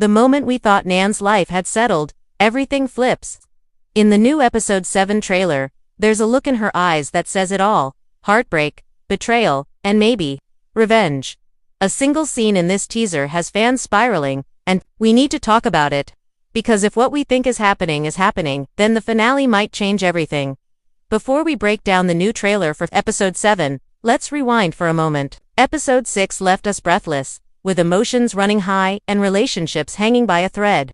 The moment we thought Nan's life had settled, everything flips. In the new episode 7 trailer, there's a look in her eyes that says it all: heartbreak, betrayal, and maybe revenge. A single scene in this teaser has fans spiraling, and we need to talk about it. Because if what we think is happening, then the finale might change everything. Before we break down the new trailer for episode 7, let's rewind for a moment. Episode 6 left us breathless, with emotions running high and relationships hanging by a thread.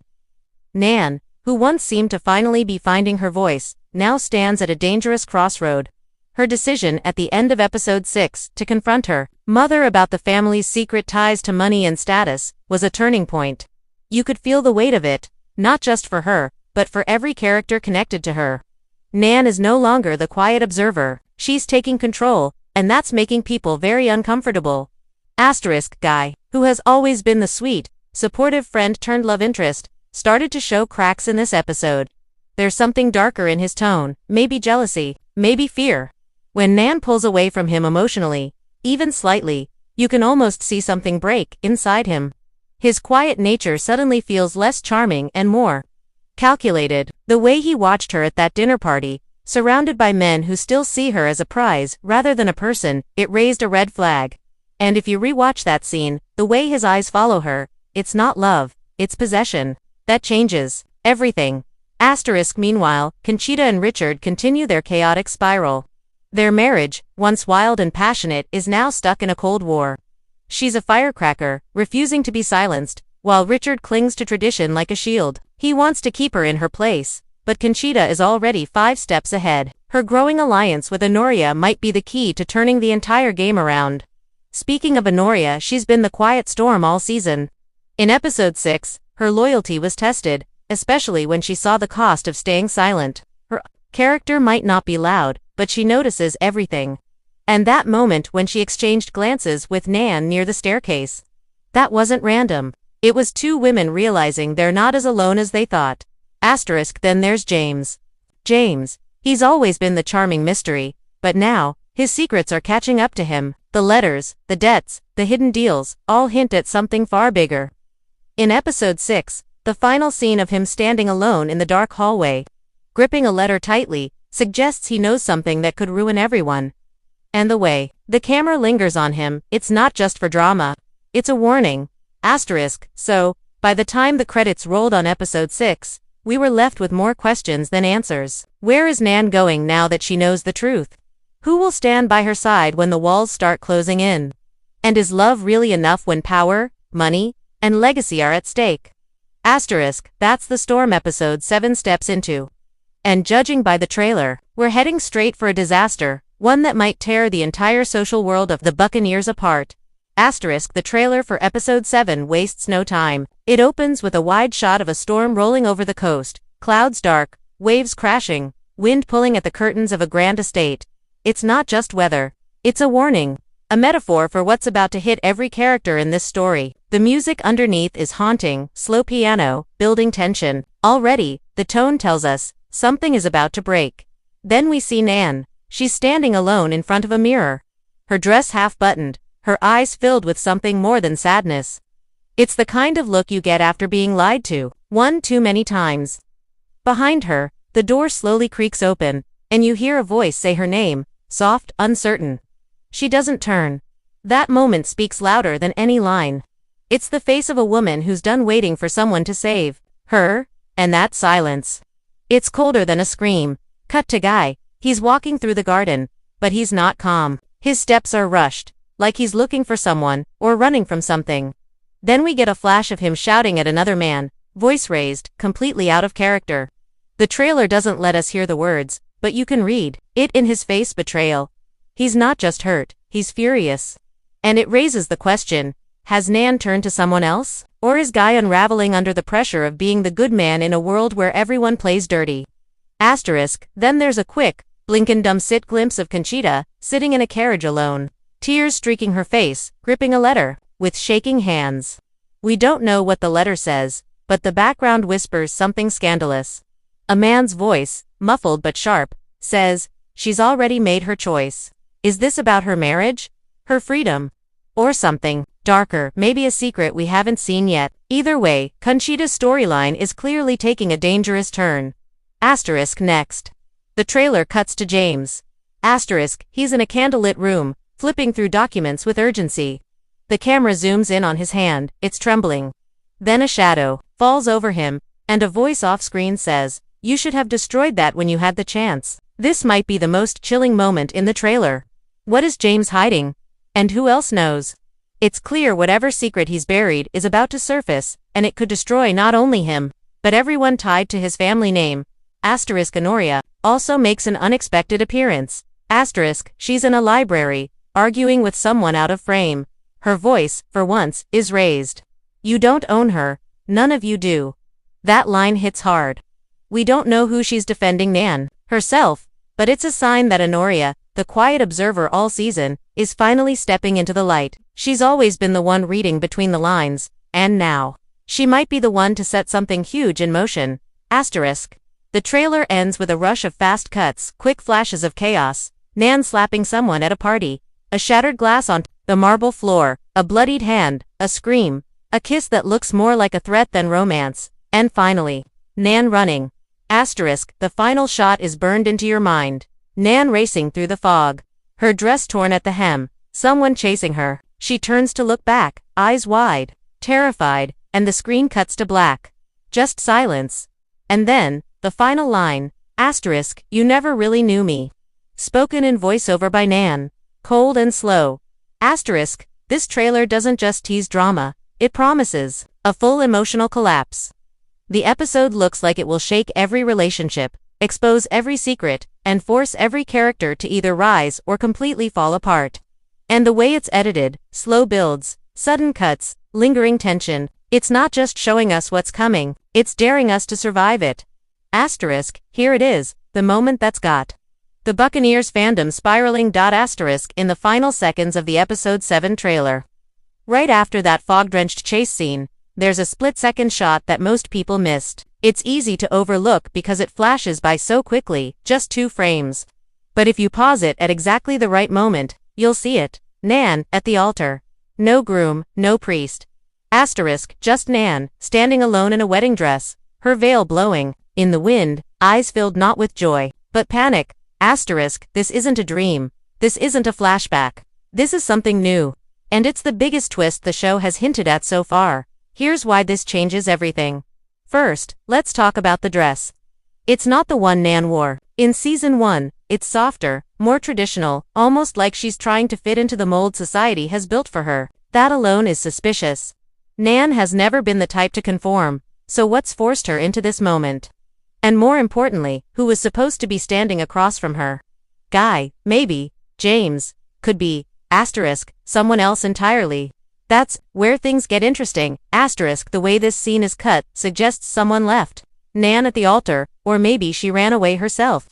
Nan, who once seemed to finally be finding her voice, now stands at a dangerous crossroad. Her decision at the end of episode 6 to confront her mother about the family's secret ties to money and status was a turning point. You could feel the weight of it, not just for her, but for every character connected to her. Nan is no longer the quiet observer, she's taking control, and that's making people very uncomfortable. Asterisk guy, who has always been the sweet, supportive friend turned love interest, started to show cracks in this episode. There's something darker in his tone, maybe jealousy, maybe fear. When Nan pulls away from him emotionally, even slightly, you can almost see something break inside him. His quiet nature suddenly feels less charming and more calculated. The way he watched her at that dinner party, surrounded by men who still see her as a prize rather than a person, it raised a red flag. And if you rewatch that scene, the way his eyes follow her, it's not love, it's possession. That changes everything. Asterisk meanwhile, Conchita and Richard continue their chaotic spiral. Their marriage, once wild and passionate, is now stuck in a cold war. She's a firecracker, refusing to be silenced, while Richard clings to tradition like a shield. He wants to keep her in her place, but Conchita is already 5 steps ahead. Her growing alliance with Honoria might be the key to turning the entire game around. Speaking of Honoria, she's been the quiet storm all season. In episode 6, her loyalty was tested, especially when she saw the cost of staying silent. Her character might not be loud, but she notices everything. And that moment when she exchanged glances with Nan near the staircase, that wasn't random. It was 2 women realizing they're not as alone as they thought. Asterisk then there's James. James, he's always been the charming mystery, but now, his secrets are catching up to him. The letters, the debts, the hidden deals, all hint at something far bigger. In episode 6, the final scene of him standing alone in the dark hallway, gripping a letter tightly, suggests he knows something that could ruin everyone. And the way the camera lingers on him, it's not just for drama. It's a warning. Asterisk, so, by the time the credits rolled on episode 6, we were left with more questions than answers. Where is Nan going now that she knows the truth? Who will stand by her side when the walls start closing in? And is love really enough when power, money, and legacy are at stake? Asterisk, that's the storm episode 7 steps into. And judging by the trailer, we're heading straight for a disaster, one that might tear the entire social world of the Buccaneers apart. Asterisk, the trailer for episode 7 wastes no time. It opens with a wide shot of a storm rolling over the coast, clouds dark, waves crashing, wind pulling at the curtains of a grand estate. It's not just weather. It's a warning. A metaphor for what's about to hit every character in this story. The music underneath is haunting, slow piano, building tension. Already, the tone tells us, something is about to break. Then we see Nan. She's standing alone in front of a mirror. Her dress half-buttoned, her eyes filled with something more than sadness. It's the kind of look you get after being lied to, one too many times. Behind her, the door slowly creaks open, and you hear a voice say her name, soft, uncertain. She doesn't turn. That moment speaks louder than any line. It's the face of a woman who's done waiting for someone to save her, and that silence. It's colder than a scream. Cut to Guy. He's walking through the garden, but he's not calm. His steps are rushed, like he's looking for someone, or running from something. Then we get a flash of him shouting at another man, voice raised, completely out of character. The trailer doesn't let us hear the words, but you can read it in his face: betrayal. He's not just hurt, he's furious. And it raises the question, has Nan turned to someone else? Or is Guy unraveling under the pressure of being the good man in a world where everyone plays dirty? Asterisk, then there's a quick, blink-and-dumb-sit glimpse of Conchita, sitting in a carriage alone, tears streaking her face, gripping a letter, with shaking hands. We don't know what the letter says, but the background whispers something scandalous. A man's voice, muffled but sharp, says, she's already made her choice. Is this about her marriage? Her freedom? Or something darker, maybe a secret we haven't seen yet? Either way, Conchita's storyline is clearly taking a dangerous turn. Asterisk next. The trailer cuts to James. Asterisk, he's in a candlelit room, flipping through documents with urgency. The camera zooms in on his hand, it's trembling. Then a shadow falls over him, and a voice off-screen says, "You should have destroyed that when you had the chance." This might be the most chilling moment in the trailer. What is James hiding? And who else knows? It's clear whatever secret he's buried is about to surface, and it could destroy not only him, but everyone tied to his family name. Asterisk Honoria also makes an unexpected appearance. Asterisk, she's in a library, arguing with someone out of frame. Her voice, for once, is raised. "You don't own her, none of you do." That line hits hard. We don't know who she's defending, Nan, herself, but it's a sign that Honoria, the quiet observer all season, is finally stepping into the light. She's always been the one reading between the lines, and now, she might be the one to set something huge in motion. Asterisk. The trailer ends with a rush of fast cuts, quick flashes of chaos, Nan slapping someone at a party, a shattered glass on the marble floor, a bloodied hand, a scream, a kiss that looks more like a threat than romance, and finally, Nan running. Asterisk, the final shot is burned into your mind. Nan racing through the fog, her dress torn at the hem, someone chasing her. She turns to look back, eyes wide, terrified, and the screen cuts to black. Just silence. And then, the final line, asterisk, "You never really knew me." Spoken in voiceover by Nan. Cold and slow. Asterisk, this trailer doesn't just tease drama, it promises a full emotional collapse. The episode looks like it will shake every relationship, expose every secret, and force every character to either rise or completely fall apart. And the way it's edited, slow builds, sudden cuts, lingering tension, it's not just showing us what's coming, it's daring us to survive it. Asterisk, here it is, the moment that's got the Buccaneers fandom spiraling. Asterisk in the final seconds of the episode 7 trailer. Right after that fog-drenched chase scene, there's a split-second shot that most people missed. It's easy to overlook because it flashes by so quickly, just 2 frames. But if you pause it at exactly the right moment, you'll see it. Nan, at the altar. No groom, no priest. Asterisk, just Nan, standing alone in a wedding dress, her veil blowing, in the wind, eyes filled not with joy, but panic. Asterisk, this isn't a dream. This isn't a flashback. This is something new. And it's the biggest twist the show has hinted at so far. Here's why this changes everything. First, let's talk about the dress. It's not the one Nan wore in season 1, it's softer, more traditional, almost like she's trying to fit into the mold society has built for her. That alone is suspicious. Nan has never been the type to conform, so what's forced her into this moment? And more importantly, who was supposed to be standing across from her? Guy, maybe, James, could be, asterisk, someone else entirely. That's where things get interesting. Asterisk, the way this scene is cut suggests someone left Nan at the altar, or maybe she ran away herself.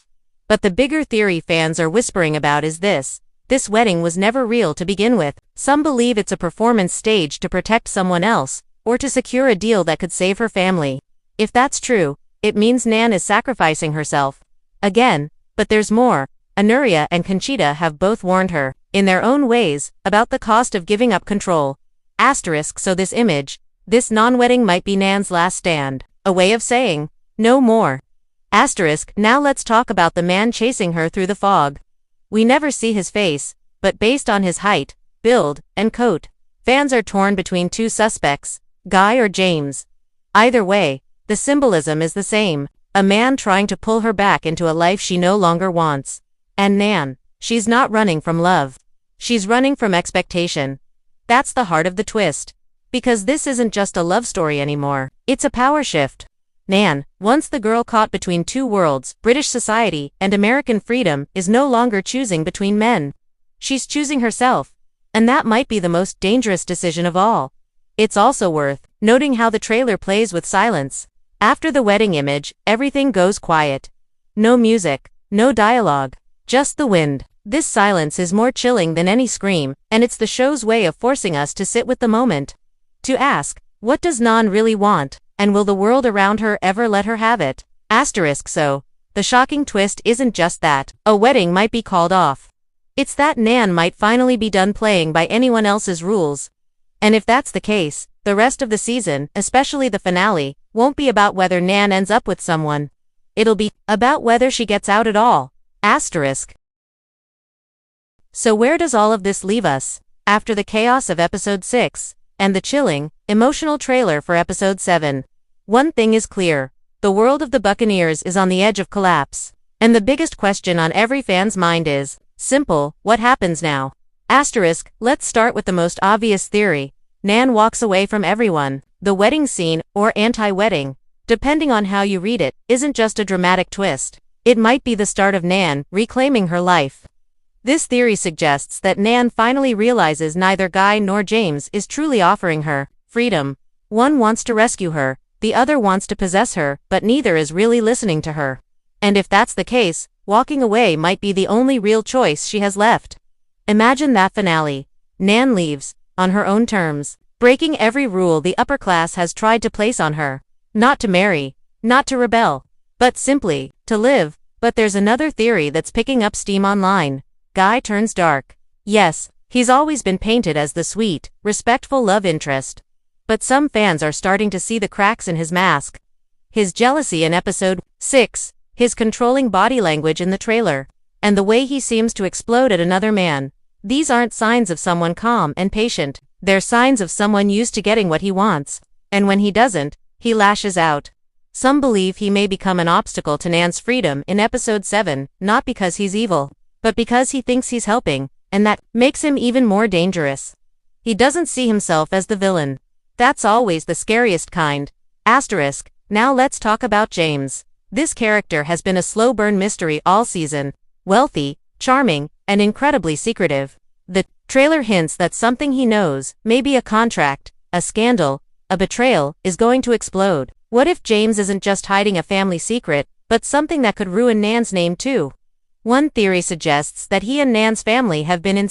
But the bigger theory fans are whispering about is this wedding was never real to begin with. Some believe it's a performance staged to protect someone else, or to secure a deal that could save her family. If that's true, it means Nan is sacrificing herself. Again, but there's more. Honoria and Conchita have both warned her, in their own ways, about the cost of giving up control. Asterisk, so this image, this non-wedding might be Nan's last stand, a way of saying, no more. Asterisk, now let's talk about the man chasing her through the fog. We never see his face, but based on his height, build, and coat, fans are torn between 2 suspects, Guy or James. Either way, the symbolism is the same, a man trying to pull her back into a life she no longer wants. And Nan, she's not running from love. She's running from expectation. That's the heart of the twist. Because this isn't just a love story anymore, it's a power shift. Nan, once the girl caught between 2 worlds, British society and American freedom, is no longer choosing between men. She's choosing herself. And that might be the most dangerous decision of all. It's also worth noting how the trailer plays with silence. After the wedding image, everything goes quiet. No music, no dialogue, just the wind. This silence is more chilling than any scream, and it's the show's way of forcing us to sit with the moment. To ask, what does Nan really want, and will the world around her ever let her have it? Asterisk, so, the shocking twist isn't just that a wedding might be called off. It's that Nan might finally be done playing by anyone else's rules. And if that's the case, the rest of the season, especially the finale, won't be about whether Nan ends up with someone. It'll be about whether she gets out at all. Asterisk. So where does all of this leave us? After the chaos of episode 6, and the chilling, emotional trailer for episode 7. One thing is clear. The world of the Buccaneers is on the edge of collapse. And the biggest question on every fan's mind is, simple, what happens now? Asterisk, let's start with the most obvious theory. Nan walks away from everyone. The wedding scene, or anti-wedding, depending on how you read it, isn't just a dramatic twist. It might be the start of Nan reclaiming her life. This theory suggests that Nan finally realizes neither Guy nor James is truly offering her freedom. One wants to rescue her, the other wants to possess her, but neither is really listening to her. And if that's the case, walking away might be the only real choice she has left. Imagine that finale. Nan leaves, on her own terms, breaking every rule the upper class has tried to place on her. Not to marry, not to rebel, but simply, to live. But there's another theory that's picking up steam online. Guy turns dark. Yes, he's always been painted as the sweet, respectful love interest. But some fans are starting to see the cracks in his mask. His jealousy in episode 6, his controlling body language in the trailer, and the way he seems to explode at another man. These aren't signs of someone calm and patient. They're signs of someone used to getting what he wants. And when he doesn't, he lashes out. Some believe he may become an obstacle to Nan's freedom in episode 7, not because he's evil, but because he thinks he's helping, and that makes him even more dangerous. He doesn't see himself as the villain. That's always the scariest kind. Asterisk. Now let's talk about James. This character has been a slow burn mystery all season. Wealthy, charming, and incredibly secretive. The trailer hints that something he knows, maybe a contract, a scandal, a betrayal, is going to explode. What if James isn't just hiding a family secret, but something that could ruin Nan's name too? One theory suggests that he and Nan's family have been in